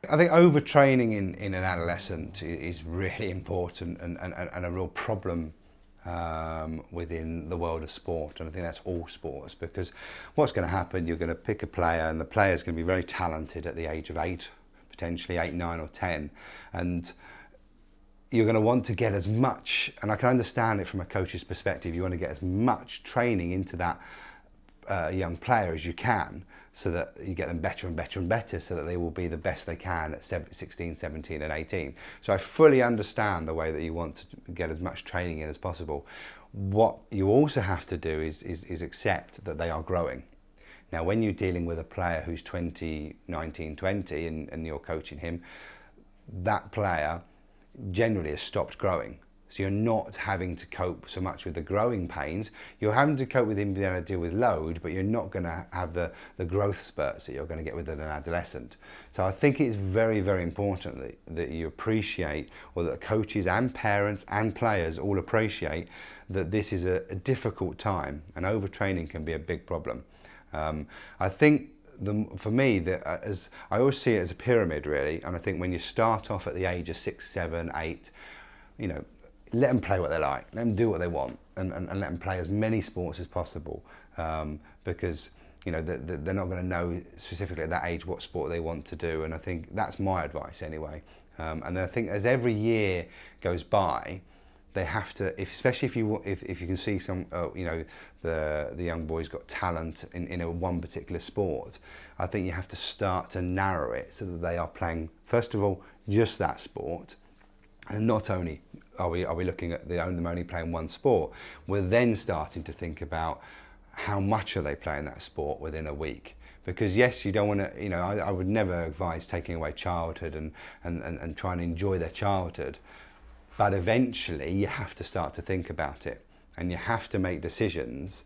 I think overtraining in an adolescent is really important and a real problem within the world of sport, and I think that's all sports, because what's going to happen, you're going to pick a player and the player's going to be very talented at the age of 8, potentially 8, 9 or 10, and you're going to want to get as much, and I can understand it from a coach's perspective, you want to get as much training into that young player as you can, so that you get them better and better and better, so that they will be the best they can at 16, 17 and 18. So I fully understand the way that you want to get as much training in as possible. What you also have to do is accept that they are growing. Now, when you're dealing with a player who's 20, 19, 20 and you're coaching him, that player generally has stopped growing. So you're not having to cope so much with the growing pains. You're having to cope with him being able to deal with load, but you're not going to have the growth spurts that you're going to get with an adolescent. So I think it's very, very important that you appreciate, or that coaches and parents and players all appreciate, that this is a difficult time, and overtraining can be a big problem. I think for me, as I always see it as a pyramid, really, and I think when you start off at the age of 6, 7, 8, you know, let them play what they like, let them do what they want, and let them play as many sports as possible, because you know they're not going to know specifically at that age what sport they want to do, and I think that's my advice anyway. And I think as every year goes by, they have to, especially if you can see some, you know, the young boy's got talent in one particular sport, I think you have to start to narrow it so that they are playing, first of all, just that sport, and not only are we looking at them only playing one sport, we're then starting to think about how much are they playing that sport within a week. Because yes, you don't want to, you know, I would never advise taking away childhood and trying to enjoy their childhood. But eventually you have to start to think about it, and you have to make decisions.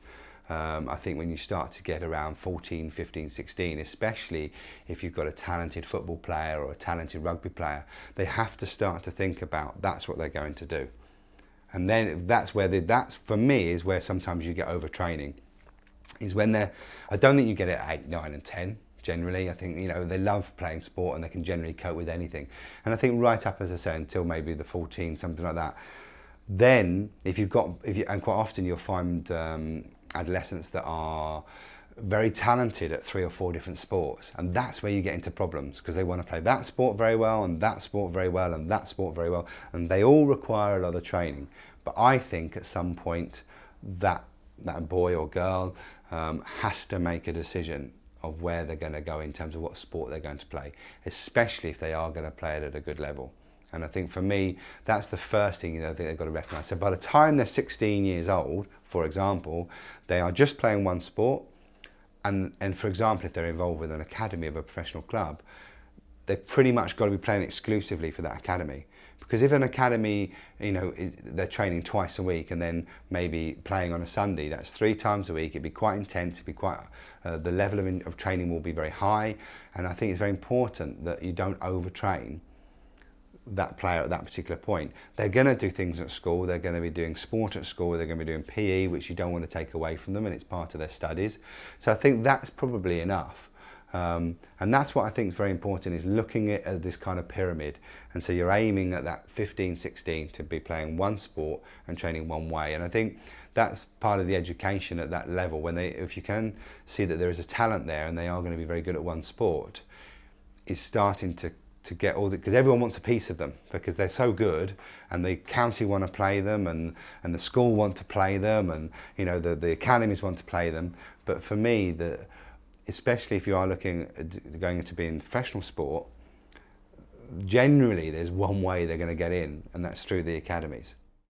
I think when you start to get around 14, 15, 16, especially if you've got a talented football player or a talented rugby player, they have to start to think about that's what they're going to do. And then that's for me is where sometimes you get overtraining, is when I don't think you get it at 8, 9 and 10. Generally, I think, you know, they love playing sport and they can generally cope with anything. And I think right up, as I say, until maybe the 14, something like that. Then, and quite often you'll find adolescents that are very talented at 3 or 4 different sports, and that's where you get into problems, because they want to play that sport very well and that sport very well and that sport very well, and they all require a lot of training. But I think at some point that boy or girl has to make a decision of where they're going to go in terms of what sport they're going to play, especially if they are going to play it at a good level. And I think for me, that's the first thing I think they've got to recognise. So by the time they're 16 years old, for example, they are just playing one sport, and for example, if they're involved with an academy of a professional club, they've pretty much got to be playing exclusively for that academy. Because if an academy, you know, they're training twice a week and then maybe playing on a Sunday, that's 3 times a week, it'd be quite intense, it'd be quite, the level of training will be very high, and I think it's very important that you don't overtrain that player at that particular point. They're going to do things at school, they're going to be doing sport at school, they're going to be doing PE, which you don't want to take away from them, and it's part of their studies. So I think that's probably enough. And that's what I think is very important, is looking at this kind of pyramid. And so you're aiming at that 15, 16 to be playing one sport and training one way. And I think that's part of the education at that level, if you can see that there is a talent there and they are going to be very good at one sport, is starting to get all because everyone wants a piece of them, because they're so good, and the county want to play them, and the school want to play them, and you know the academies want to play them. But for me, especially if you are looking at going into being professional sport, generally there's one way they're going to get in, and that's through the academies.